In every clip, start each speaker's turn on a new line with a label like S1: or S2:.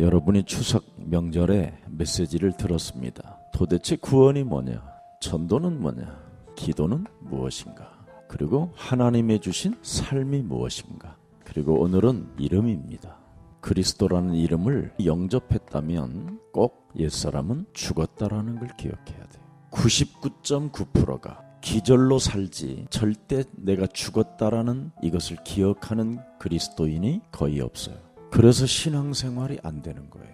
S1: 여러분이 추석 명절에 메시지를 들었습니다. 도대체 구원이 뭐냐? 전도는 뭐냐? 기도는 무엇인가? 그리고 하나님의 주신 삶이 무엇인가? 그리고 오늘은 이름입니다. 그리스도라는 이름을 영접했다면 꼭 옛사람은 죽었다라는 걸 기억해야 돼요. 99.9%가 기절로 살지 절대 내가 죽었다라는 이것을 기억하는 그리스도인이 거의 없어요. 그래서 신앙생활이 안 되는 거예요.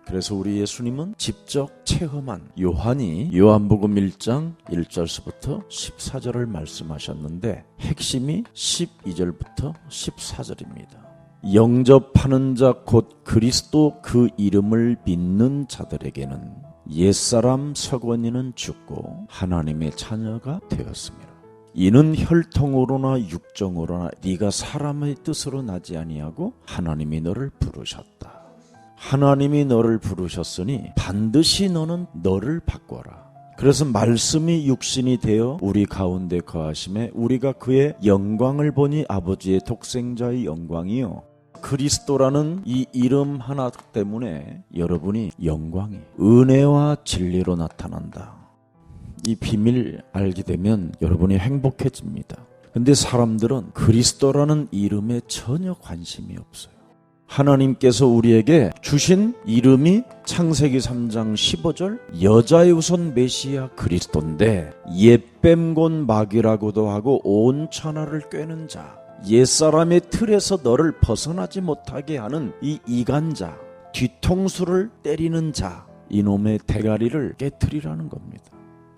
S1: 그래서 우리 예수님은 직접 체험한 요한이 요한복음 1장 1절부터 14절을 말씀하셨는데 핵심이 12절부터 14절입니다. 영접하는 자 곧 그리스도 그 이름을 믿는 자들에게는 옛사람 서건이는 죽고 하나님의 자녀가 되었습니다. 이는 혈통으로나 육정으로나 네가 사람의 뜻으로 나지 아니하고 하나님이 너를 부르셨다. 하나님이 너를 부르셨으니 반드시 너는 너를 바꿔라. 그래서 말씀이 육신이 되어 우리 가운데 거하심에 우리가 그의 영광을 보니 아버지의 독생자의 영광이요. 그리스도라는 이 이름 하나 때문에 여러분이 영광이 은혜와 진리로 나타난다. 이 비밀 알게 되면 여러분이 행복해집니다. 근데 사람들은 그리스도라는 이름에 전혀 관심이 없어요. 하나님께서 우리에게 주신 이름이 창세기 3장 15절 여자의 우선 메시아 그리스도인데 옛뱀곤 마귀라고도 하고 온 천하를 꿰는 자 옛사람의 틀에서 너를 벗어나지 못하게 하는 이 이간자 뒤통수를 때리는 자 이놈의 대가리를 깨트리라는 겁니다.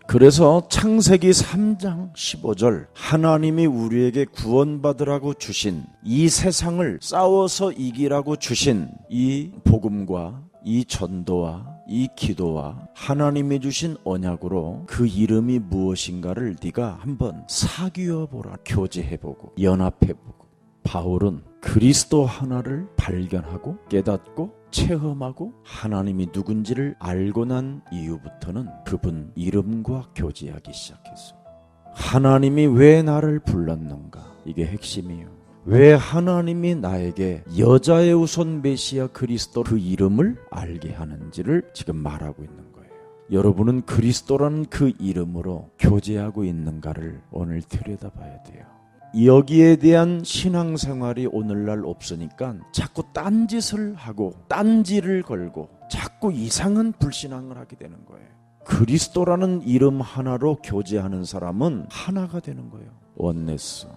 S1: 그래서 창세기 3장 15절 하나님이 우리에게 구원받으라고 주신 이 세상을 싸워서 이기라고 주신 이 복음과 이 전도와 이 기도와 하나님이 주신 언약으로 그 이름이 무엇인가를 네가 한번 사귀어보라. 교제해보고 연합해보고 바울은 그리스도 하나를 발견하고 깨닫고 체험하고 하나님이 누군지를 알고 난 이후부터는 그분 이름과 교제하기 시작했어요. 하나님이 왜 나를 불렀는가? 이게 핵심이에요. 왜 하나님이 나에게 여자의 우선 메시아 그리스도 그 이름을 알게 하는지를 지금 말하고 있는 거예요. 여러분은 그리스도라는 그 이름으로 교제하고 있는가를 오늘 들여다봐야 돼요. 여기에 대한 신앙생활이 오늘날 없으니까 자꾸 딴짓을 하고 딴지를 걸고 자꾸 이상한 불신앙을 하게 되는 거예요. 그리스도라는 이름 하나로 교제하는 사람은 하나가 되는 거예요. 원네스.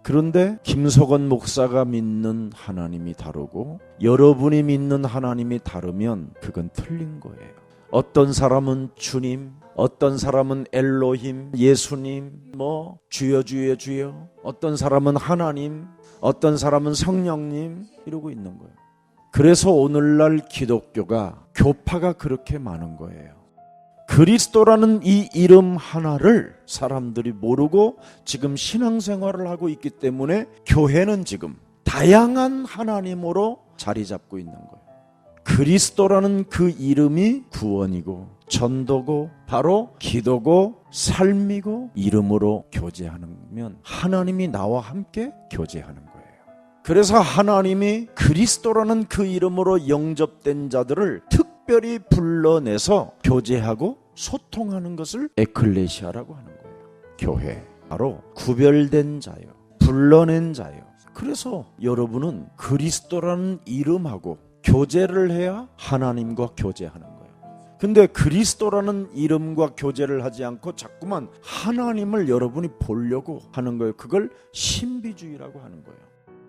S1: 그런데 김석원 목사가 믿는 하나님이 다르고 여러분이 믿는 하나님이 다르면 그건 틀린 거예요. 어떤 사람은 주님, 어떤 사람은 엘로힘, 예수님, 주여 주여 주여, 어떤 사람은 하나님, 어떤 사람은 성령님 이러고 있는 거예요. 그래서 오늘날 기독교가 교파가 그렇게 많은 거예요. 그리스도라는 이 이름 하나를 사람들이 모르고 지금 신앙생활을 하고 있기 때문에 교회는 지금 다양한 하나님으로 자리 잡고 있는 거예요. 그리스도라는 그 이름이 구원이고 전도고 바로 기도고 삶이고 이름으로 교제하면 하나님이 나와 함께 교제하는 거예요. 그래서 하나님이 그리스도라는 그 이름으로 영접된 자들을 특별히 불러내서 교제하고 소통하는 것을 에클레시아라고 하는 거예요. 교회, 바로 구별된 자요, 불러낸 자요. 그래서 여러분은 그리스도라는 이름하고 교제를 해야 하나님과 교제하는 거예요. 근데 그리스도라는 이름과 교제를 하지 않고 자꾸만 하나님을 여러분이 보려고 하는 거예요. 그걸 신비주의라고 하는 거예요.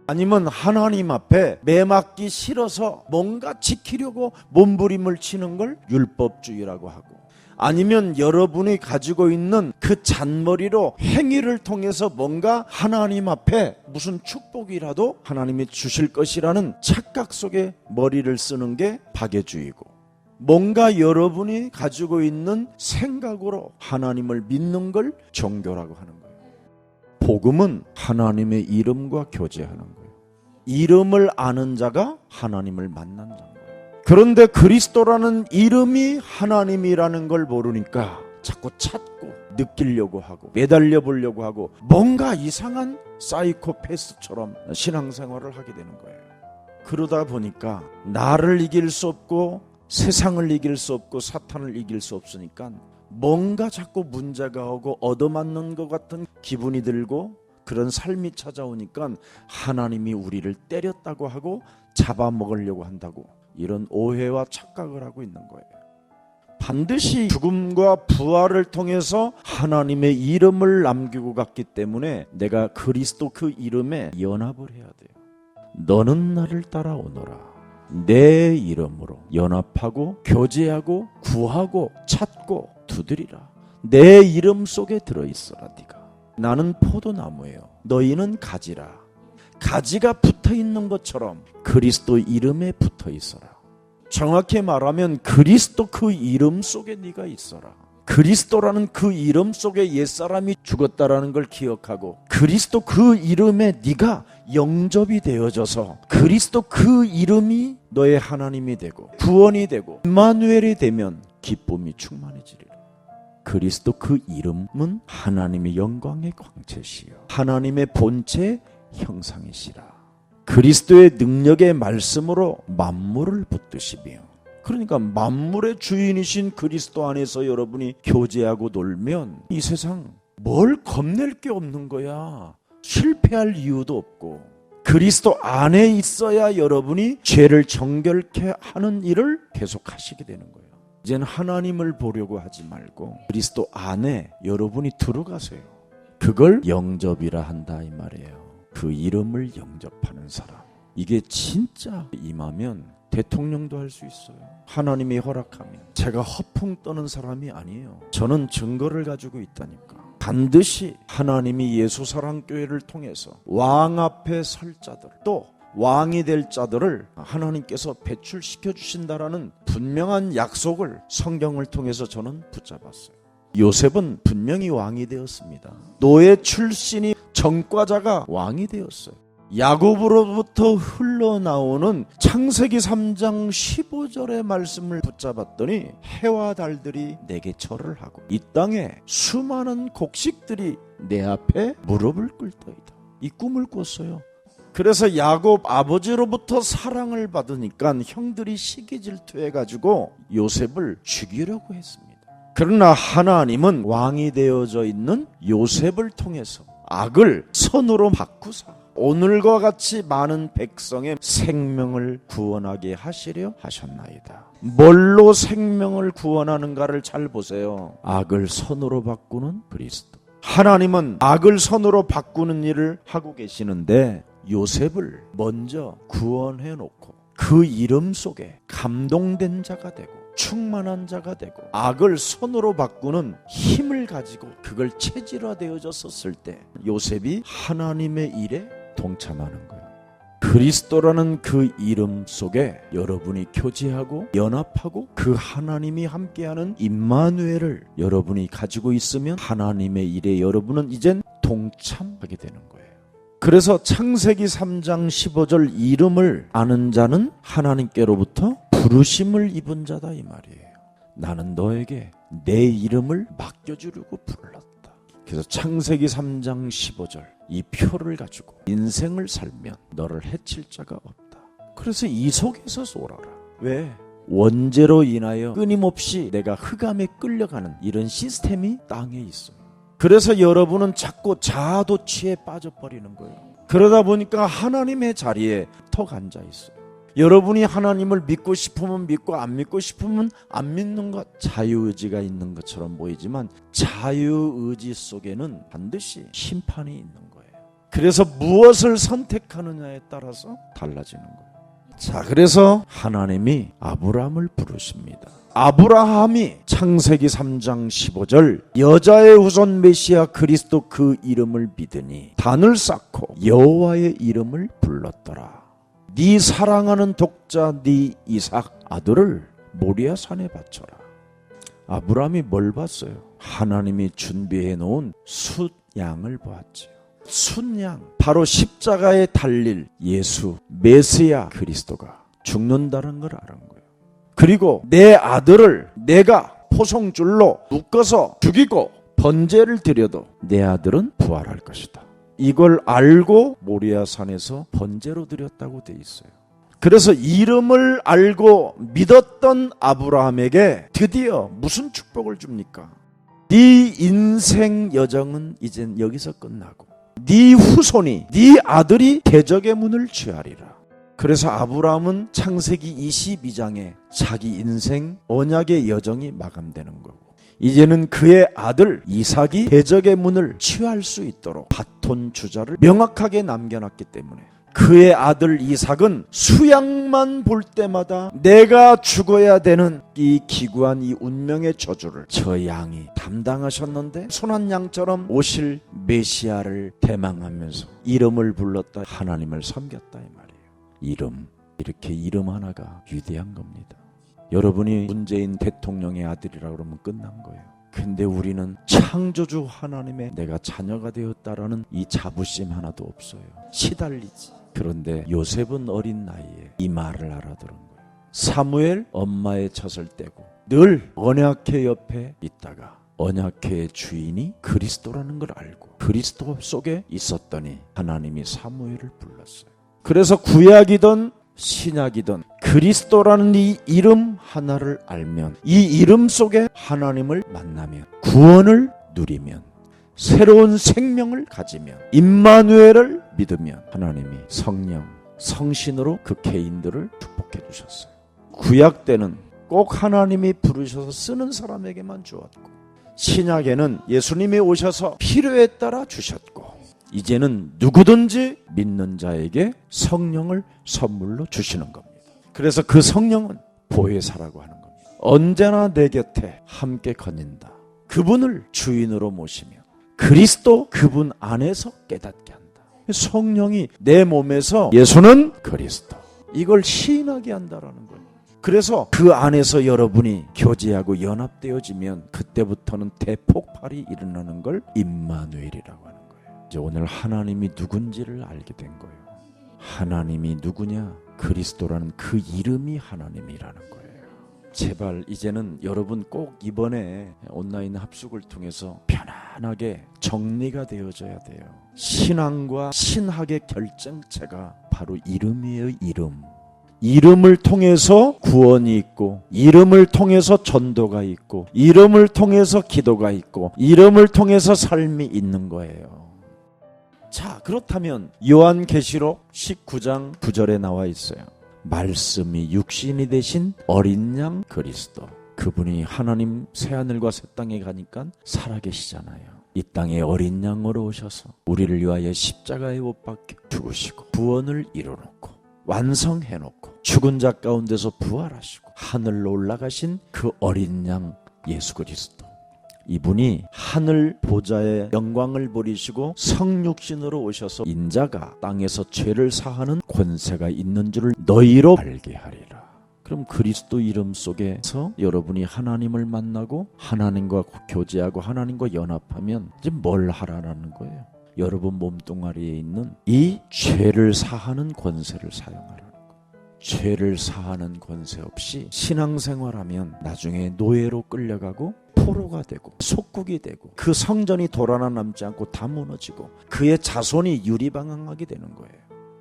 S1: 아니면 하나님 앞에 매맞기 싫어서 뭔가 지키려고 몸부림을 치는 걸 율법주의라고 하고, 아니면 여러분이 가지고 있는 그 잔머리로 행위를 통해서 뭔가 하나님 앞에 무슨 축복이라도 하나님이 주실 것이라는 착각 속에 머리를 쓰는 게 박애주의고, 뭔가 여러분이 가지고 있는 생각으로 하나님을 믿는 걸 종교라고 하는 거예요. 복음은 하나님의 이름과 교제하는 거예요. 이름을 아는 자가 하나님을 만난 자인 거예요. 그런데 그리스도라는 이름이 하나님이라는 걸 모르니까 자꾸 찾고 느끼려고 하고 매달려 보려고 하고 뭔가 이상한 사이코패스처럼 신앙생활을 하게 되는 거예요. 그러다 보니까 나를 이길 수 없고 세상을 이길 수 없고 사탄을 이길 수 없으니까 뭔가 자꾸 문제가 오고 얻어맞는 것 같은 기분이 들고 그런 삶이 찾아오니까 하나님이 우리를 때렸다고 하고 잡아먹으려고 한다고 이런 오해와 착각을 하고 있는 거예요. 반드시 죽음과 부활을 통해서 하나님의 이름을 남기고 갔기 때문에 내가 그리스도 그 이름에 연합을 해야 돼요. 너는 나를 따라오너라. 내 이름으로 연합하고 교제하고 구하고 찾고 두드리라. 내 이름 속에 들어있어라. 네가 나는 포도나무예요. 너희는 가지라. 가지가 붙어있는 것처럼 그리스도 이름에 붙어있어라. 정확히 말하면 그리스도 그 이름 속에 네가 있어라. 그리스도라는 그 이름 속에 옛사람이 죽었다라는 걸 기억하고 그리스도 그 이름에 네가 영접이 되어져서 그리스도 그 이름이 너의 하나님이 되고 구원이 되고 임마누엘이 되면 기쁨이 충만해지리라. 그리스도 그 이름은 하나님의 영광의 광채시요 하나님의 본체 형상이시라. 그리스도의 능력의 말씀으로 만물을 붙드시며 그러니까 만물의 주인이신 그리스도 안에서 여러분이 교제하고 놀면 이 세상 뭘 겁낼 게 없는 거야. 실패할 이유도 없고 그리스도 안에 있어야 여러분이 죄를 정결케 하는 일을 계속 하시게 되는 거예요. 이제는 하나님을 보려고 하지 말고 그리스도 안에 여러분이 들어가세요. 그걸 영접이라 한다 이 말이에요. 그 이름을 영접하는 사람. 이게 진짜 임하면 대통령도 할 수 있어요. 하나님이 허락하면. 제가 허풍 떠는 사람이 아니에요. 저는 증거를 가지고 있다니까. 반드시 하나님이 예수사랑교회를 통해서 왕 앞에 설 자들 또 왕이 될 자들을 하나님께서 배출시켜 주신다라는 분명한 약속을 성경을 통해서 저는 붙잡았어요. 요셉은 분명히 왕이 되었습니다. 노예 출신이 전과자가 왕이 되었어요. 야곱으로부터 흘러나오는 창세기 3장 15절의 말씀을 붙잡았더니 해와 달들이 내게 절을 하고 이 땅에 수많은 곡식들이 내 앞에 무릎을 꿇더이다. 이 꿈을 꿨어요. 그래서 야곱 아버지로부터 사랑을 받으니까 형들이 시기 질투해가지고 요셉을 죽이려고 했습니다. 그러나 하나님은 왕이 되어져 있는 요셉을 통해서 악을 선으로 바꾸사 오늘과 같이 많은 백성의 생명을 구원하게 하시려 하셨나이다. 뭘로 생명을 구원하는가를 잘 보세요. 악을 선으로 바꾸는 그리스도. 하나님은 악을 선으로 바꾸는 일을 하고 계시는데 요셉을 먼저 구원해 놓고 그 이름 속에 감동된 자가 되고 충만한 자가 되고 악을 선으로 바꾸는 힘을 가지고 그걸 체질화되어졌을 때 요셉이 하나님의 일에 동참하는 거예요. 그리스도라는 그 이름 속에 여러분이 교제하고 연합하고 그 하나님이 함께하는 임마누엘을 여러분이 가지고 있으면 하나님의 일에 여러분은 이젠 동참하게 되는 거예요. 그래서 창세기 3장 15절 이름을 아는 자는 하나님께로부터 부르심을 입은 자다 이 말이에요. 나는 너에게 내 이름을 맡겨주려고 불렀다. 그래서 창세기 3장 15절 이 표를 가지고 인생을 살면 너를 해칠 자가 없다. 그래서 이 속에서 쏘라라. 왜? 원죄로 인하여 끊임없이 내가 흑암에 끌려가는 이런 시스템이 땅에 있어요. 그래서 여러분은 자꾸 자아도취에 빠져버리는 거예요. 그러다 보니까 하나님의 자리에 턱 앉아 있어요. 여러분이 하나님을 믿고 싶으면 믿고 안 믿고 싶으면 안 믿는 것, 자유의지가 있는 것처럼 보이지만 자유의지 속에는 반드시 심판이 있는 거예요. 그래서 무엇을 선택하느냐에 따라서 달라지는 거예요. 자, 그래서 하나님이 아브라함을 부르십니다. 아브라함이 창세기 3장 15절 여자의 후손 메시아 그리스도 그 이름을 믿으니 단을 쌓고 여호와의 이름을 불렀더라. 네 사랑하는 독자 네 이삭 아들을 모리아 산에 바쳐라. 아브라함이 뭘 봤어요? 하나님이 준비해 놓은 숫양을 보았지요. 숫양, 바로 십자가에 달릴 예수 메시아 그리스도가 죽는다는 걸 알은 거예요. 그리고 내 아들을 내가 포송줄로 묶어서 죽이고 번제를 드려도 내 아들은 부활할 것이다. 이걸 알고 모리아산에서 번제로 드렸다고 돼 있어요. 그래서 이름을 알고 믿었던 아브라함에게 드디어 무슨 축복을 줍니까? 네 인생 여정은 이젠 여기서 끝나고 네 후손이, 네 아들이 대적의 문을 취하리라. 그래서 아브라함은 창세기 22장에 자기 인생 언약의 여정이 마감되는 거고, 이제는 그의 아들 이삭이 대적의 문을 취할 수 있도록 바톤 주자를 명확하게 남겨놨기 때문에 그의 아들 이삭은 수양만 볼 때마다 내가 죽어야 되는 이 기구한 이 운명의 저주를 저 양이 담당하셨는데, 순한 양처럼 오실 메시아를 대망하면서 이름을 불렀다, 하나님을 섬겼다 이 말이에요. 이름, 이렇게 이름 하나가 위대한 겁니다. 여러분이 문재인 대통령의 아들이라고 그러면 끝난 거예요. 근데 우리는 창조주 하나님의 내가 자녀가 되었다라는 이 자부심 하나도 없어요. 시달리지. 그런데 요셉은 어린 나이에 이 말을 알아들은 거예요. 사무엘 엄마의 젖을 떼고 늘 언약궤 옆에 있다가 언약궤의 주인이 그리스도라는 걸 알고 그리스도 속에 있었더니 하나님이 사무엘을 불렀어요. 그래서 구약이든 신약이든 그리스도라는 이 이름 하나를 알면, 이 이름 속에 하나님을 만나면, 구원을 누리면, 새로운 생명을 가지면, 임마누엘을 믿으면 하나님이 성령, 성신으로 그 개인들을 축복해 주셨어요. 구약 때는 꼭 하나님이 부르셔서 쓰는 사람에게만 주었고, 신약에는 예수님이 오셔서 필요에 따라 주셨고, 이제는 누구든지 믿는 자에게 성령을 선물로 주시는 겁니다. 그래서 그 성령은 보혜사라고 하는 겁니다. 언제나 내 곁에 함께 거닌다. 그분을 주인으로 모시며 그리스도 그분 안에서 깨닫게 한다. 성령이 내 몸에서 예수는 그리스도, 이걸 시인하게 한다라는 거예요. 그래서 그 안에서 여러분이 교제하고 연합되어지면 그때부터는 대폭발이 일어나는 걸 임마누엘이라고 하는 거예요. 이제 오늘 하나님이 누군지를 알게 된 거예요. 하나님이 누구냐? 그리스도라는 그 이름이 하나님이라는 거예요. 제발 이제는 여러분 꼭 이번에 온라인 합숙을 통해서 편안하게 정리가 되어져야 돼요. 신앙과 신학의 결정체가 바로 이름이에요. 이름. 이름을 통해서 구원이 있고, 이름을 통해서 전도가 있고, 이름을 통해서 기도가 있고, 이름을 통해서 삶이 있는 거예요. 자, 그렇다면 요한계시록 19장 9절에 나와 있어요. 말씀이 육신이 되신 어린 양 그리스도, 그분이 하나님 새하늘과 새 땅에 가니까 살아계시잖아요. 이 땅에 어린 양으로 오셔서 우리를 위하여 십자가에 못 박혀 죽으시고 구원을 이뤄놓고 완성해놓고 죽은 자 가운데서 부활하시고 하늘로 올라가신 그 어린 양 예수 그리스도, 이분이 하늘 보좌의 영광을 버리시고 성육신으로 오셔서 인자가 땅에서 죄를 사하는 권세가 있는 줄을 너희로 알게 하리라. 그럼 그리스도 이름 속에서 여러분이 하나님을 만나고 하나님과 교제하고 하나님과 연합하면 이제 뭘 하라는 거예요? 여러분 몸뚱아리에 있는 이 죄를 사하는 권세를 사용하라는 거예요. 죄를 사하는 권세 없이 신앙생활하면 나중에 노예로 끌려가고 포로가 되고 속국이 되고 그 성전이 돌 하나 남지 않고 다 무너지고 그의 자손이 유리방황하게 되는 거예요.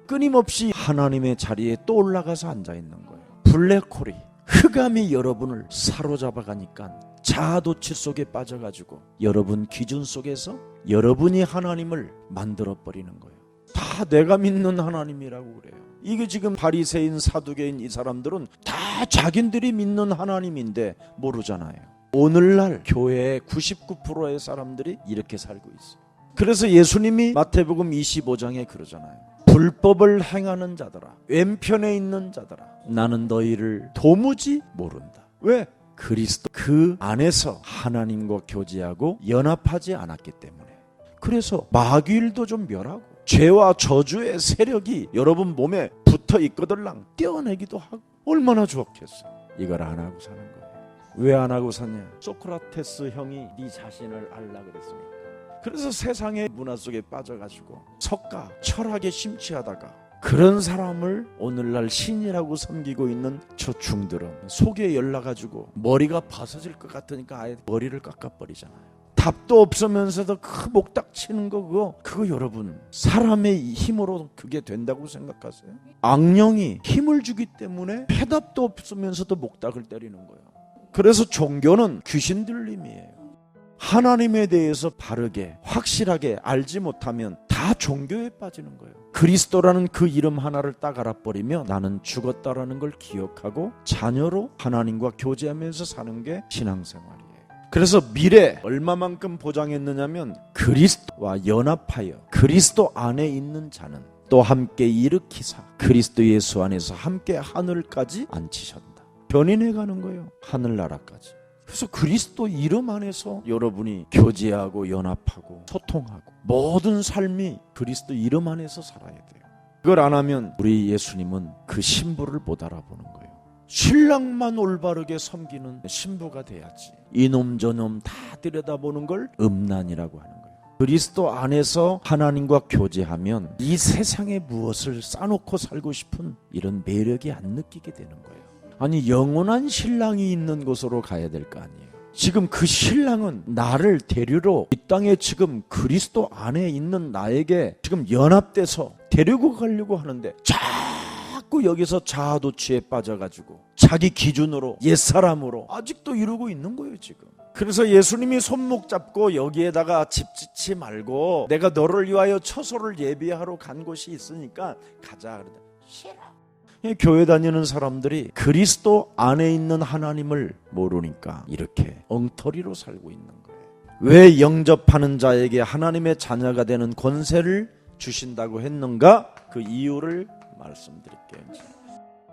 S1: 끊임없이 하나님의 자리에 또 올라가서 앉아있는 거예요. 블랙홀이, 흑암이 여러분을 사로잡아가니까 자아도취 속에 빠져가지고 여러분 기준 속에서 여러분이 하나님을 만들어버리는 거예요. 다 내가 믿는 하나님이라고 그래요. 이게 지금 바리새인, 사두개인 이 사람들은 다 자기들이 믿는 하나님인데 모르잖아요. 오늘날 교회의 99%의 사람들이 이렇게 살고 있어요. 그래서 예수님이 마태복음 25장에 그러잖아요. 불법을 행하는 자들아, 왼편에 있는 자들아, 나는 너희를 도무지 모른다. 왜? 그리스도 그 안에서 하나님과 교제하고 연합하지 않았기 때문에. 그래서 마귀일도 좀 멸하고 죄와 저주의 세력이 여러분 몸에 붙어 있거들랑 떼어내기도 하고 얼마나 좋겠어요. 이걸 안 하고 사는 거예요. 왜 안 하고 사냐? 소크라테스 형이 네 자신을 알라 그랬습니까? 그래서 세상의 문화 속에 빠져가지고 석가, 철학에 심취하다가 그런 사람을 오늘날 신이라고 섬기고 있는 저 중들은 속에 열나가지고 머리가 벗어질 것 같으니까 아예 머리를 깎아버리잖아요. 답도 없으면서도 그 목닥 치는 거 그거 여러분 사람의 힘으로 그게 된다고 생각하세요? 악령이 힘을 주기 때문에 해답도 없으면서도 목닥을 때리는 거예요. 그래서 종교는 귀신 들림이에요. 하나님에 대해서 바르게 확실하게 알지 못하면 다 종교에 빠지는 거예요. 그리스도라는 그 이름 하나를 딱 알아버리면 나는 죽었다라는 걸 기억하고 자녀로 하나님과 교제하면서 사는 게 신앙생활이에요. 그래서 미래 얼마만큼 보장했느냐면 그리스도와 연합하여 그리스도 안에 있는 자는 또 함께 일으키사 그리스도 예수 안에서 함께 하늘까지 앉히셨다. 변인해 가는 거예요. 하늘나라까지. 그래서 그리스도 이름 안에서 여러분이 교제하고 연합하고 소통하고 모든 삶이 그리스도 이름 안에서 살아야 돼요. 그걸 안 하면 우리 예수님은 그 신부를 못 알아보는 거예요. 신랑만 올바르게 섬기는 신부가 돼야지. 이놈 저놈 다 들여다보는 걸 음란이라고 하는 거예요. 그리스도 안에서 하나님과 교제하면 이 세상에 무엇을 싸놓고 살고 싶은 이런 매력이 안 느끼게 되는 거예요. 아니 영원한 신랑이 있는 곳으로 가야 될 거 아니에요. 지금 그 신랑은 나를 데리러 이 땅에 지금 그리스도 안에 있는 나에게 지금 연합돼서 데리고 가려고 하는데 자꾸 여기서 자아도취에 빠져가지고 자기 기준으로 옛사람으로 아직도 이러고 있는 거예요 지금. 그래서 예수님이 손목 잡고 여기에다가 집 짓지 말고 내가 너를 위하여 처소를 예비하러 간 곳이 있으니까 가자 그러다 싫어. 교회 다니는 사람들이 그리스도 안에 있는 하나님을 모르니까 이렇게 엉터리로 살고 있는 거예요. 왜 영접하는 자에게 하나님의 자녀가 되는 권세를 주신다고 했는가? 그 이유를 말씀드릴게요.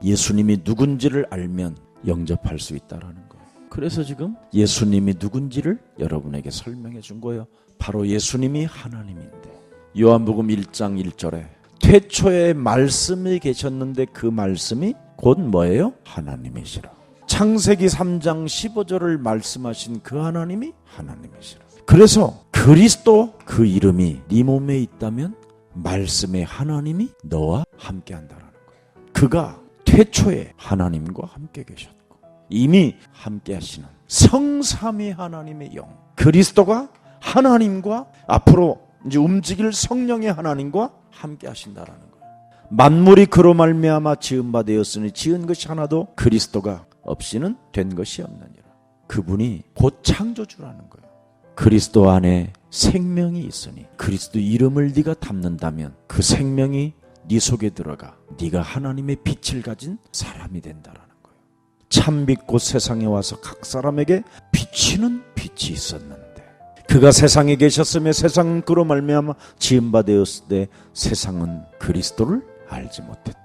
S1: 예수님이 누군지를 알면 영접할 수 있다라는 거예요. 그래서 지금 예수님이 누군지를 여러분에게 설명해 준 거예요. 바로 예수님이 하나님인데 요한복음 1장 1절에 태초에 말씀이 계셨는데 그 말씀이 곧 뭐예요? 하나님이시라. 창세기 3장 15절을 말씀하신 그 하나님이 하나님이시라. 그래서 그리스도 그 이름이 네 몸에 있다면 말씀의 하나님이 너와 함께 한다라는 거예요. 그가 태초에 하나님과 함께 계셨고 이미 함께 하시는 성삼위 하나님의 영 그리스도가 하나님과 앞으로 이제 움직일 성령의 하나님과 함께 하신다라는 거예요. 만물이 그로 말미암아 지은 바 되었으니 지은 것이 하나도 그리스도가 없이는 된 것이 없느니라. 그분이 곧 창조주라는 거예요. 그리스도 안에 생명이 있으니 그리스도 이름을 네가 담는다면 그 생명이 네 속에 들어가 네가 하나님의 빛을 가진 사람이 된다라는 거예요. 참빛 곧 세상에 와서 각 사람에게 비치는 빛이 있었는데 그가 세상에 계셨으며 세상은 그로 말미암아 지은 바 되었을 때 세상은 그리스도를 알지 못했다.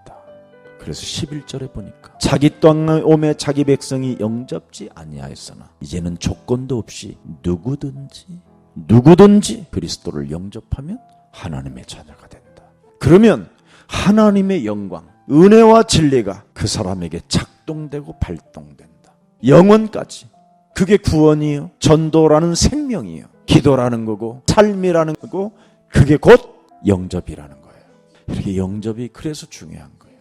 S1: 그래서 11절에 보니까 자기 땅에 오매 자기 백성이 영접지 아니하였으나 이제는 조건도 없이 누구든지 그리스도를 영접하면 하나님의 자녀가 된다. 그러면 하나님의 영광, 은혜와 진리가 그 사람에게 작동되고 발동된다. 영원까지. 그게 구원이요, 전도라는 생명이요, 기도라는 거고 삶이라는 거고 그게 곧 영접이라는 거예요. 이렇게 영접이 그래서 중요한 거예요.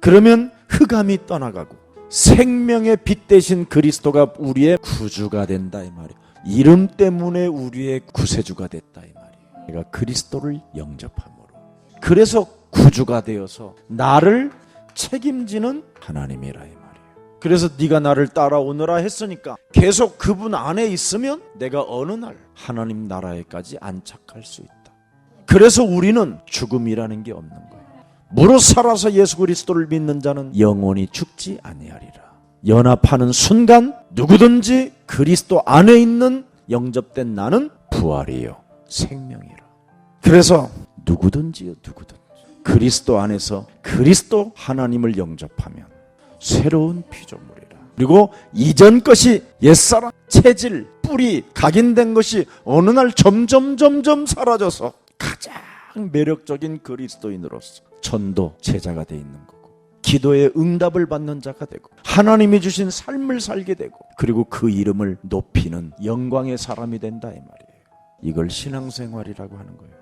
S1: 그러면 흑암이 떠나가고 생명의 빛 대신 그리스도가 우리의 구주가 된다 이 말이에요. 이름 때문에 우리의 구세주가 됐다 이 말이에요. 내가 그리스도를 영접함으로 그래서 구주가 되어서 나를 책임지는 하나님이라 이 말이에요. 그래서 네가 나를 따라오너라 했으니까 계속 그분 안에 있으면 내가 어느 날 하나님 나라에까지 안착할 수 있다. 그래서 우리는 죽음이라는 게 없는 거예요. 무릇 살아서 예수 그리스도를 믿는 자는 영원히 죽지 아니하리라. 연합하는 순간 누구든지 그리스도 안에 있는 영접된 나는 부활이요 생명이라. 그래서 누구든지요 그리스도 안에서 그리스도 하나님을 영접하면 새로운 피조물이라. 그리고 이전 것이 옛사람 체질 뿌리 각인된 것이 어느 날 점점 사라져서 가장 매력적인 그리스도인으로서 전도 제자가 돼 있는 거고 기도의 응답을 받는 자가 되고 하나님이 주신 삶을 살게 되고 그리고 그 이름을 높이는 영광의 사람이 된다 이 말이에요. 이걸 신앙생활이라고 하는 거예요.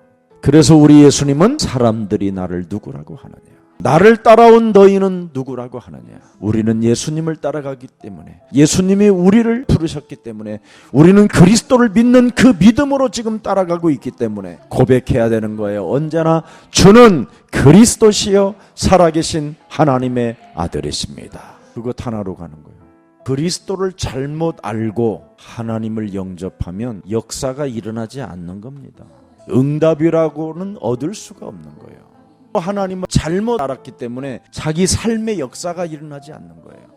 S1: 그래서 우리 예수님은 사람들이 나를 누구라고 하느냐 나를 따라온 너희는 누구라고 하느냐? 우리는 예수님을 따라가기 때문에, 예수님이 우리를 부르셨기 때문에, 우리는 그리스도를 믿는 그 믿음으로 지금 따라가고 있기 때문에 고백해야 되는 거예요. 언제나 주는 그리스도시요 살아계신 하나님의 아들이십니다. 그것 하나로 가는 거예요. 그리스도를 잘못 알고 하나님을 영접하면 역사가 일어나지 않는 겁니다. 응답이라고는 얻을 수가 없는 거예요. 하나님을 잘못 알았기 때문에 자기 삶의 역사가 일어나지 않는 거예요.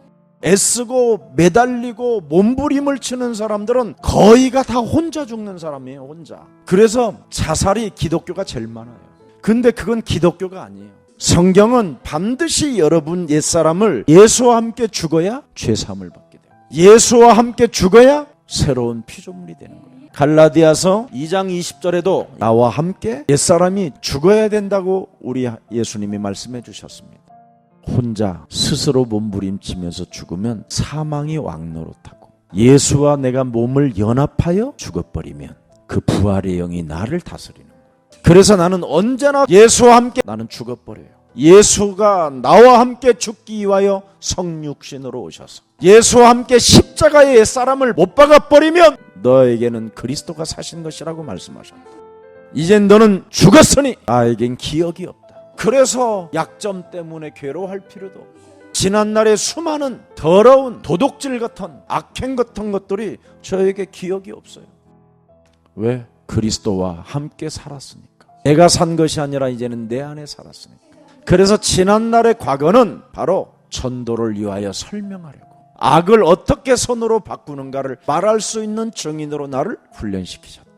S1: 애쓰고 매달리고 몸부림을 치는 사람들은 거의가 다 혼자 죽는 사람이에요. 혼자. 그래서 자살이 기독교가 제일 많아요. 근데 그건 기독교가 아니에요. 성경은 반드시 여러분 옛사람을 예수와 함께 죽어야 죄사함을 받게 돼요. 예수와 함께 죽어야 새로운 피조물이 되는 거예요. 갈라디아서 2장 20절에도 나와 함께 옛사람이 죽어야 된다고 우리 예수님이 말씀해 주셨습니다. 혼자 스스로 몸부림치면서 죽으면 사망이 왕노릇하고, 예수와 내가 몸을 연합하여 죽어버리면 그 부활의 영이 나를 다스리는 거예요. 그래서 나는 언제나 예수와 함께 나는 죽어버려요. 예수가 나와 함께 죽기 위하여 성육신으로 오셔서 예수와 함께 십자가의 옛사람을 못 박아버리면 너에게는 그리스도가 사신 것이라고 말씀하셨다. 이젠 너는 죽었으니 나에겐 기억이 없다. 그래서 약점 때문에 괴로워할 필요도 없고, 지난날의 수많은 더러운 도둑질 같은 악행 같은 것들이 저에게 기억이 없어요. 왜? 그리스도와 함께 살았으니까. 내가 산 것이 아니라 이제는 내 안에 살았으니까. 그래서 지난날의 과거는 바로 전도를 위하여 설명하려고, 악을 어떻게 선으로 바꾸는가를 말할 수 있는 증인으로 나를 훈련시키셨다.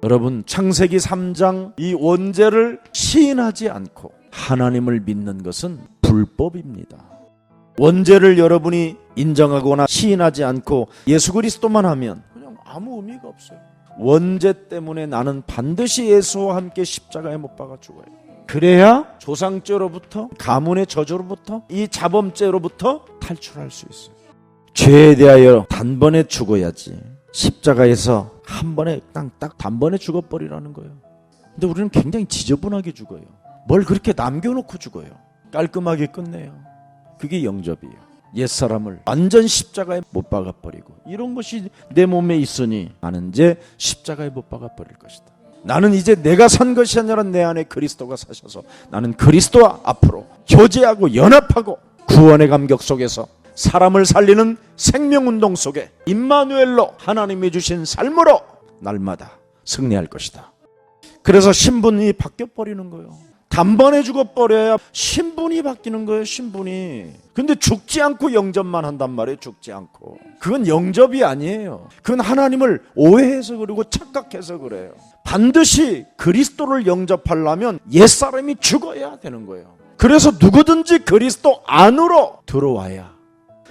S1: 여러분, 창세기 3장 이 원죄를 시인하지 않고 하나님을 믿는 것은 불법입니다. 원죄를 여러분이 인정하거나 시인하지 않고 예수 그리스도만 하면 그냥 아무 의미가 없어요. 원죄 때문에 나는 반드시 예수와 함께 십자가에 못 박아 죽어요. 그래야 조상죄로부터, 가문의 저주로부터, 이 자범죄로부터 탈출할 수 있어요. 죄에 대하여 단번에 죽어야지, 십자가에서 한 번에 딱 단번에 죽어버리라는 거예요. 근데 우리는 굉장히 지저분하게 죽어요. 뭘 그렇게 남겨놓고 죽어요. 깔끔하게 끝내요. 그게 영접이에요. 옛사람을 완전 십자가에 못 박아버리고, 이런 것이 내 몸에 있으니 나는 이제 십자가에 못 박아버릴 것이다. 나는 이제 내가 산 것이 아니라 내 안에 그리스도가 사셔서 나는 그리스도와 앞으로 교제하고 연합하고 구원의 감격 속에서 사람을 살리는 생명운동 속에 임마누엘로 하나님이 주신 삶으로 날마다 승리할 것이다. 그래서 신분이 바뀌어버리는 거예요. 단번에 죽어버려야 신분이 바뀌는 거예요. 신분이. 근데 죽지 않고 영접만 한단 말이에요. 죽지 않고. 그건 영접이 아니에요. 그건 하나님을 오해해서 그리고 착각해서 그래요. 반드시 그리스도를 영접하려면 옛사람이 죽어야 되는 거예요. 그래서 누구든지 그리스도 안으로 들어와야.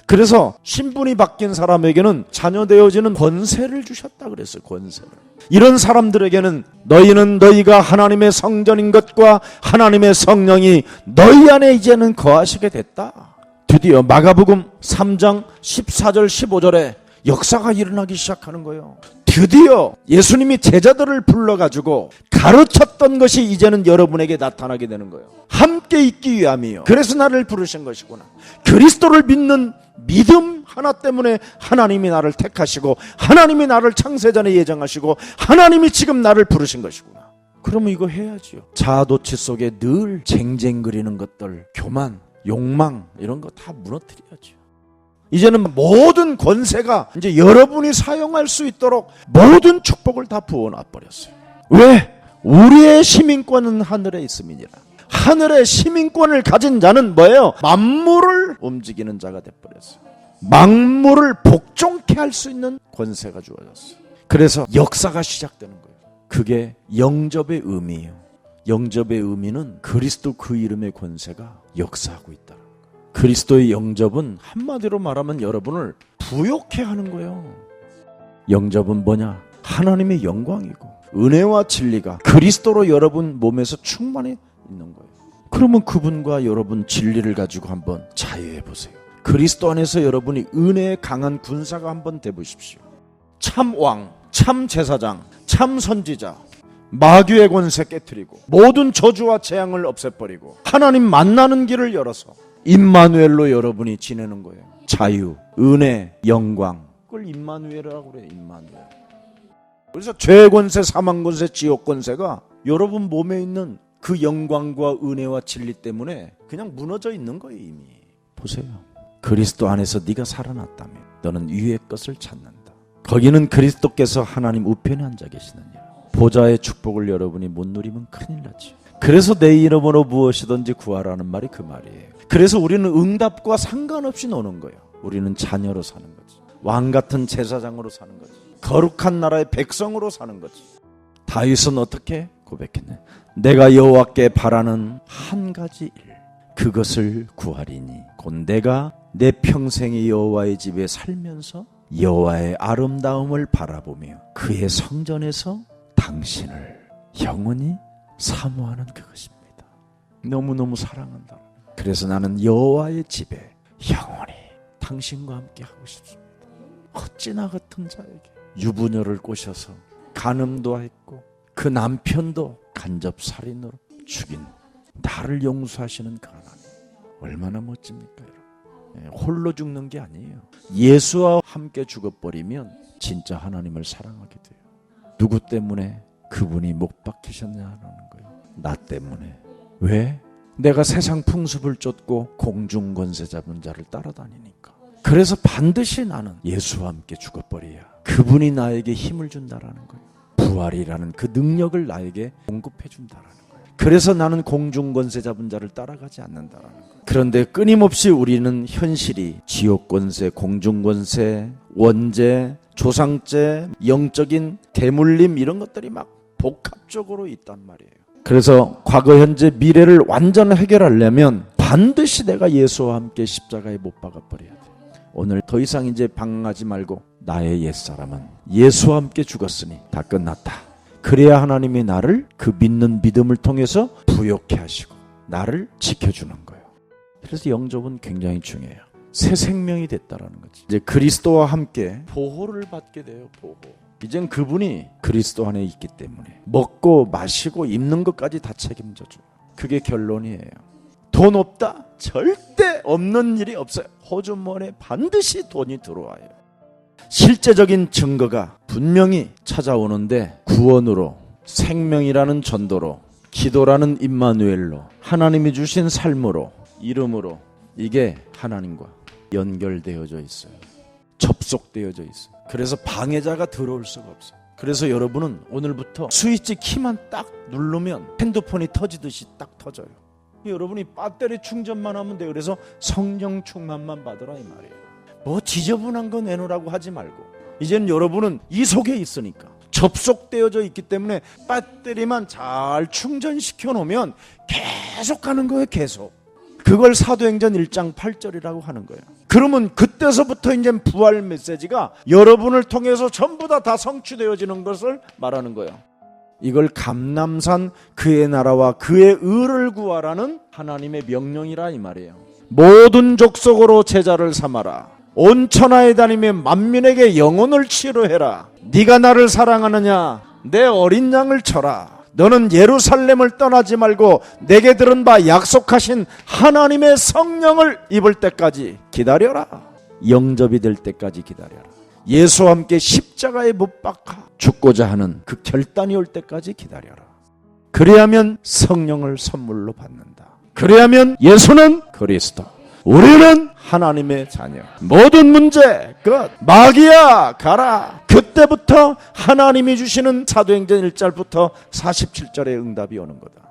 S1: 그래서 신분이 바뀐 사람에게는 자녀 되어지는 권세를 주셨다 그랬어요. 권세를. 이런 사람들에게는 너희는 너희가 하나님의 성전인 것과 하나님의 성령이 너희 안에 이제는 거하시게 됐다. 드디어 마가복음 3장 14절 15절에 역사가 일어나기 시작하는 거예요. 드디어 예수님이 제자들을 불러가지고 가르쳤던 것이 이제는 여러분에게 나타나게 되는 거예요. 함께 있기 위함이요. 그래서 나를 부르신 것이구나. 그리스도를 믿는 믿음 하나 때문에 하나님이 나를 택하시고, 하나님이 나를 창세전에 예정하시고, 하나님이 지금 나를 부르신 것이구나. 그러면 이거 해야지요. 자아도취 속에 늘 쟁쟁거리는 것들, 교만, 욕망 이런 거 다 무너뜨려야죠. 이제는 모든 권세가 이제 여러분이 사용할 수 있도록 모든 축복을 다 부어놔 버렸어요. 왜? 우리의 시민권은 하늘에 있음이니라. 하늘의 시민권을 가진 자는 뭐예요? 만물을 움직이는 자가 돼버렸어요. 만물을 복종케 할 수 있는 권세가 주어졌어요. 그래서 역사가 시작되는 거예요. 그게 영접의 의미예요. 영접의 의미는 그리스도 그 이름의 권세가 역사하고 있다는 거예요. 그리스도의 영접은 한마디로 말하면 여러분을 부욕해 하는 거예요. 영접은 뭐냐? 하나님의 영광이고 은혜와 진리가 그리스도로 여러분 몸에서 충만해 있는 거예요. 그러면 그분과 여러분 진리를 가지고 한번 자유해 보세요. 그리스도 안에서 여러분이 은혜의 강한 군사가 한번 돼 보십시오. 참 왕, 참 제사장, 참 선지자,
S2: 마귀의 권세 깨트리고 모든 저주와 재앙을 없애버리고 하나님 만나는 길을 열어서 임마누엘로 여러분이 지내는 거예요. 자유, 은혜, 영광. 그걸 임마누엘이라고 그래요. 임마누엘. 그래서 죄의 권세, 사망 권세, 지옥 권세가 여러분 몸에 있는 그 영광과 은혜와 진리 때문에 그냥 무너져 있는 거예요. 이미. 보세요. 그리스도 안에서 네가 살아났다면 너는 위의 것을 찾는다. 거기는 그리스도께서 하나님 우편에 앉아 계시느니라. 보좌의 축복을 여러분이 못 누리면 큰일 나지. 그래서 내 이름으로 무엇이든지 구하라는 말이 그 말이에요. 그래서 우리는 응답과 상관없이 노는 거예요. 우리는 자녀로 사는 거지. 왕 같은 제사장으로 사는 거지. 거룩한 나라의 백성으로 사는 거지. 다윗은 어떻게 고백했네. 내가 여호와께 바라는 한 가지 일, 그것을 구하리니 곧 내가 내 평생의 여호와의 집에 살면서 여호와의 아름다움을 바라보며 그의 성전에서 당신을 영원히 사모하는 그것입니다. 너무너무 사랑한다. 그래서 나는 여호와의 집에 영원히 당신과 함께 하고 싶습니다. 어찌나 같은 자에게 유부녀를 꼬셔서 간음도 했고 그 남편도 간접살인으로 죽인 나를 용서하시는 그 하나님, 얼마나 멋집니까 여러분. 홀로 죽는 게 아니에요. 예수와 함께 죽어버리면 진짜 하나님을 사랑하게 돼요. 누구 때문에 그분이 못 박히셨냐는 거예요. 나 때문에. 왜? 내가 세상 풍습을 쫓고 공중권세 잡은 자를 따라다니니까. 그래서 반드시 나는 예수와 함께 죽어버려야 그분이 나에게 힘을 준다라는 거예요. 부활이라는 그 능력을 나에게 공급해 준다라는 거예요. 그래서 나는 공중권세 잡은 자를 따라가지 않는다라는 거예요. 그런데 끊임없이 우리는 현실이 지옥권세, 공중권세, 원죄, 조상죄, 영적인 대물림 이런 것들이 막 복합적으로 있단 말이에요. 그래서 과거, 현재, 미래를 완전 해결하려면 반드시 내가 예수와 함께 십자가에 못 박아버려야 돼. 오늘 더 이상 이제 방황하지 말고 나의 옛사람은 예수와 함께 죽었으니 다 끝났다. 그래야 하나님이 나를 그 믿는 믿음을 통해서 부욕해 하시고 나를 지켜주는 거예요. 그래서 영접은 굉장히 중요해요. 새 생명이 됐다라는 거지. 이제 그리스도와 함께 보호를 받게 돼요. 보호. 이젠 그분이 그리스도 안에 있기 때문에 먹고 마시고 입는 것까지 다 책임져줘요. 그게 결론이에요. 돈 없다? 절대 없는 일이 없어요. 호주머니에 반드시 돈이 들어와요. 실제적인 증거가 분명히 찾아오는데 구원으로, 생명이라는 전도로, 기도라는 임마누엘로, 하나님이 주신 삶으로, 이름으로 이게 하나님과 연결되어져 있어요. 접속되어져 있어요. 그래서 방해자가 들어올 수가 없어요. 그래서 여러분은 오늘부터 스위치 키만 딱 누르면 핸드폰이 터지듯이 딱 터져요. 여러분이 배터리 충전만 하면 돼요. 그래서 성령 충만만 받으라 이 말이에요. 뭐 지저분한 거 내놓으라고 하지 말고 이제는 여러분은 이 속에 있으니까 접속되어져 있기 때문에 배터리만 잘 충전시켜 놓으면 계속 가는 거예요. 계속. 그걸 사도행전 1장 8절이라고 하는 거예요. 그러면 그때서부터 이제 부활 메시지가 여러분을 통해서 전부 다 성취되어지는 것을 말하는 거예요. 이걸 감람산 그의 나라와 그의 의를 구하라는 하나님의 명령이라 이 말이에요. 모든 족속으로 제자를 삼아라. 온 천하에 다니며 만민에게 영혼을 치료해라. 네가 나를 사랑하느냐? 내 어린 양을 쳐라. 너는 예루살렘을 떠나지 말고 내게 들은 바 약속하신 하나님의 성령을 입을 때까지 기다려라. 영접이 될 때까지 기다려라. 예수와 함께 십자가에 못 박아 죽고자 하는 그 결단이 올 때까지 기다려라. 그래야면 성령을 선물로 받는다. 그래야면 예수는 그리스도, 우리는 하나님의 자녀. 모든 문제 끝. 마귀야 가라. 그때부터 하나님이 주시는 사도행전 1절부터 47절의 응답이 오는 거다.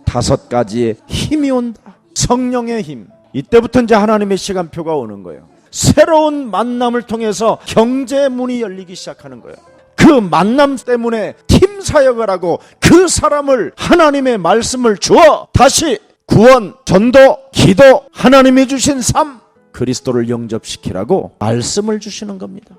S2: 5가지의 힘이 온다. 성령의 힘. 이때부터 이제 하나님의 시간표가 오는 거예요. 새로운 만남을 통해서 경제의 문이 열리기 시작하는 거예요. 그 만남 때문에 팀 사역을 하고 그 사람을 하나님의 말씀을 주어 다시 구원, 전도, 기도, 하나님이 주신 삶, 그리스도를 영접시키라고 말씀을 주시는 겁니다.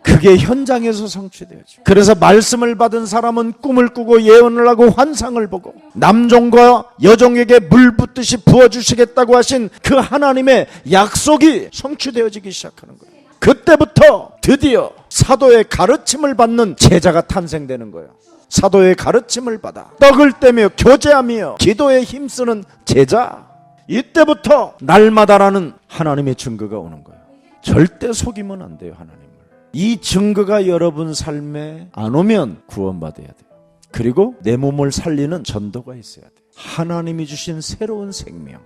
S2: 그게 현장에서 성취되어지고, 그래서 말씀을 받은 사람은 꿈을 꾸고 예언을 하고 환상을 보고 남종과 여종에게 물 붓듯이 부어주시겠다고 하신 그 하나님의 약속이 성취되어지기 시작하는 거예요. 그때부터 드디어 사도의 가르침을 받는 제자가 탄생되는 거예요. 사도의 가르침을 받아 떡을 떼며 교제하며 기도에 힘쓰는 제자, 이때부터 날마다라는 하나님의 증거가 오는 거예요. 절대 속이면 안 돼요, 하나님을. 이 증거가 여러분 삶에 안 오면 구원받아야 돼요. 그리고 내 몸을 살리는 전도가 있어야 돼요. 하나님이 주신 새로운 생명,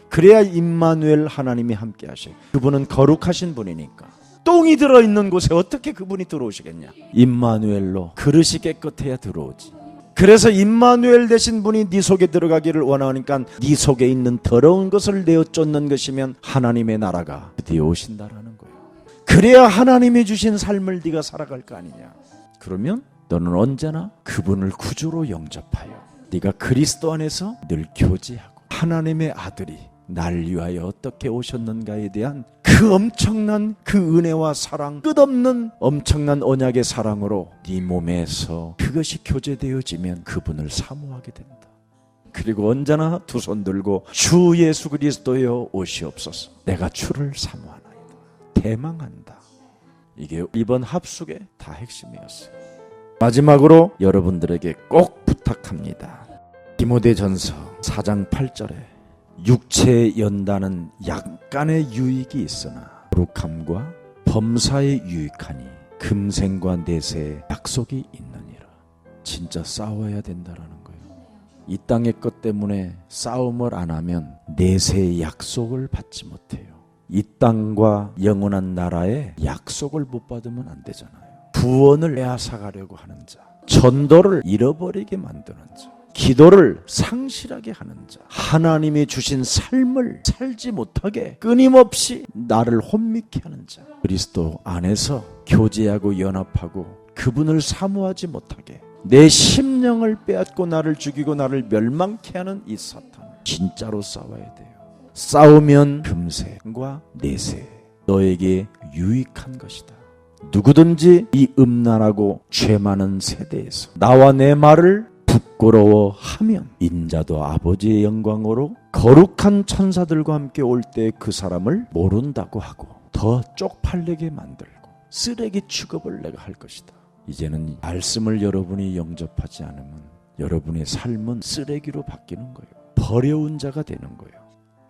S2: 그래야 임마누엘 하나님이 함께 하셔요. 그분은 거룩하신 분이니까. 똥이 들어있는 곳에 어떻게 그분이 들어오시겠냐. 임마누엘로 그릇이 깨끗해야 들어오지. 그래서 임마누엘 되신 분이 네 속에 들어가기를 원하니까 네 속에 있는 더러운 것을 내어 쫓는 것이면 하나님의 나라가 드디어 오신다라는 거예요. 그래야 하나님이 주신 삶을 네가 살아갈 거 아니냐. 그러면 너는 언제나 그분을 구주로 영접하여 네가 그리스도 안에서 늘 교제하고 하나님의 아들이 날 위하여 어떻게 오셨는가에 대한 그 엄청난 그 은혜와 사랑, 끝없는 엄청난 언약의 사랑으로 네 몸에서 그것이 교제되어지면 그분을 사모하게 된다. 그리고 언제나 두 손 들고 주 예수 그리스도여 오시옵소서. 내가 주를 사모하나이다. 대망한다. 이게 이번 합숙의 다 핵심이었어요. 마지막으로 여러분들에게 꼭 부탁합니다. 디모데전서 4장 8절에 육체에 연다는 약간의 유익이 있으나 거룩함과 범사에 유익하니 금생과 내세의 약속이 있느니라. 진짜 싸워야 된다라는 거예요. 이 땅의 것 때문에 싸움을 안 하면 내세의 약속을 받지 못해요. 이 땅과 영원한 나라의 약속을 못 받으면 안 되잖아요. 구원을 빼앗아가려고 하는 자, 전도를 잃어버리게 만드는 자, 기도를 상실하게 하는 자, 하나님이 주신 삶을 살지 못하게 끊임없이 나를 혼미케 하는 자, 그리스도 안에서 교제하고 연합하고 그분을 사모하지 못하게 내 심령을 빼앗고 나를 죽이고 나를 멸망케 하는 이 사탄, 진짜로 싸워야 돼요. 싸우면 금세과 내세 너에게 유익한 것이다. 누구든지 이 음란하고 죄 많은 세대에서 나와 내 말을 부끄러워하면 인자도 아버지의 영광으로 거룩한 천사들과 함께 올 때 그 사람을 모른다고 하고 더 쪽팔리게 만들고 쓰레기 취급을 내가 할 것이다. 이제는 말씀을 여러분이 영접하지 않으면 여러분의 삶은 쓰레기로 바뀌는 거예요. 버려운 자가 되는 거예요.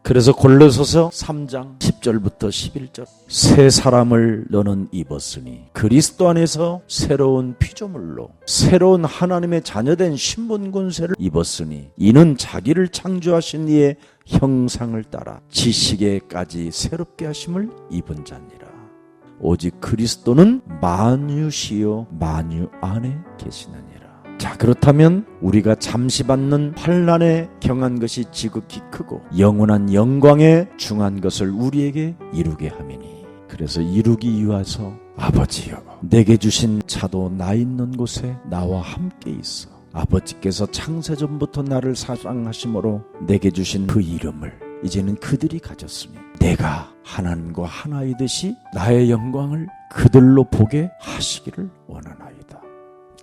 S2: 그래서 골로새서 3장 10절부터 11절 새 사람을 너는 입었으니 그리스도 안에서 새로운 피조물로 새로운 하나님의 자녀된 신분권세를 입었으니 이는 자기를 창조하신 이의 형상을 따라 지식에까지 새롭게 하심을 입은 자니라. 오직 그리스도는 만유시요 만유 안에 계시느니라. 자, 그렇다면 우리가 잠시 받는 환난에 경한 것이 지극히 크고 영원한 영광에 중한 것을 우리에게 이루게 함이니 그래서 이루기 위해서 아버지여 내게 주신 자도 나 있는 곳에 나와 함께 있어. 아버지께서 창세전부터 나를 사랑하심으로 내게 주신 그 이름을 이제는 그들이 가졌으니 내가 하나님과 하나이듯이 나의 영광을 그들로 보게 하시기를 원하나이다.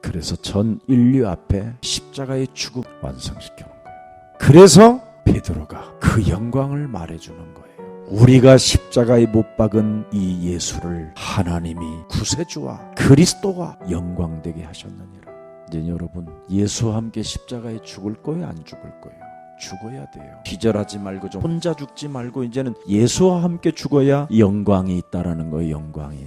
S2: 그래서 전 인류 앞에 십자가의 죽음 완성시켜놓은 거예요. 그래서 베드로가 그 영광을 말해주는 거예요. 우리가 십자가에 못 박은 이 예수를 하나님이 구세주와 그리스도와 영광되게 하셨느니라. 이제 여러분 예수와 함께 십자가에 죽을 거예요? 안 죽을 거예요? 죽어야 돼요. 기절하지 말고 좀 혼자 죽지 말고 이제는 예수와 함께 죽어야 영광이 있다라는 거예요. 영광이.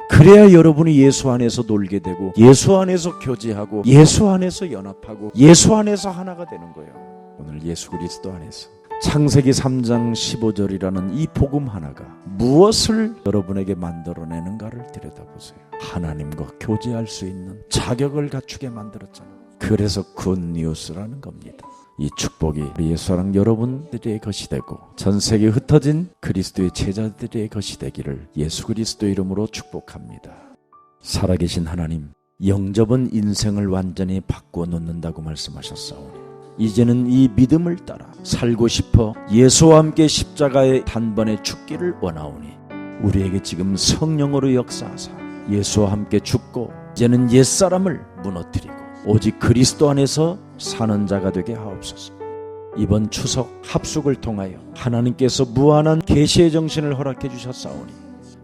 S2: 그래야 여러분이 예수 안에서 놀게 되고 예수 안에서 교제하고 예수 안에서 연합하고 예수 안에서 하나가 되는 거예요. 오늘 예수 그리스도 안에서 창세기 3장 15절이라는 이 복음 하나가 무엇을 여러분에게 만들어내는가를 들여다보세요. 하나님과 교제할 수 있는 자격을 갖추게 만들었잖아요. 그래서 굿뉴스라는 겁니다. 이 축복이 우리 예수랑 여러분들의 것이 되고 전 세계에 흩어진 그리스도의 제자들의 것이 되기를 예수 그리스도 이름으로 축복합니다. 살아계신 하나님, 영접은 인생을 완전히 바꾸어 놓는다고 말씀하셨사오니 이제는 이 믿음을 따라 살고 싶어 예수와 함께 십자가의 단번에 죽기를 원하오니 우리에게 지금 성령으로 역사하사 예수와 함께 죽고 이제는 옛사람을 무너뜨리고 오직 그리스도 안에서 사는 자가 되게 하옵소서. 이번 추석 합숙을 통하여 하나님께서 무한한 계시의 정신을 허락해 주셨사오니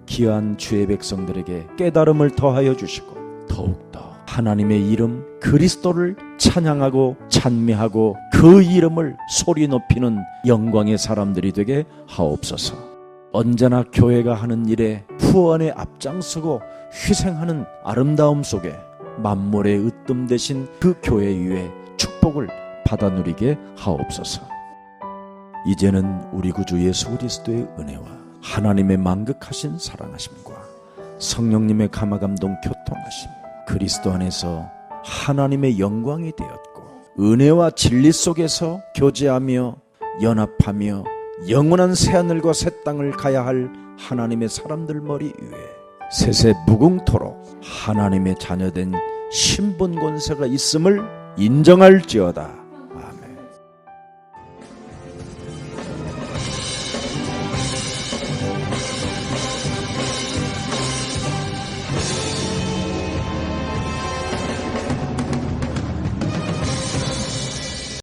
S2: 귀한 주의 백성들에게 깨달음을 더하여 주시고 더욱더
S1: 하나님의 이름 그리스도를 찬양하고 찬미하고 그 이름을 소리 높이는 영광의 사람들이 되게 하옵소서. 언제나 교회가 하는 일에 후원에 앞장서고 희생하는 아름다움 속에 만물의 으뜸 되신 그 교회 위에 축복을 받아 누리게 하옵소서. 이제는 우리 구주 예수 그리스도의 은혜와 하나님의 만극하신 사랑하심과 성령님의 감화감동 교통하심, 그리스도 안에서 하나님의 영광이 되었고 은혜와 진리 속에서 교제하며 연합하며 영원한 새하늘과 새 땅을 가야 할 하나님의 사람들 머리 위에 세세 무궁토록 하나님의 자녀된 신분 권세가 있음을 인정할지어다.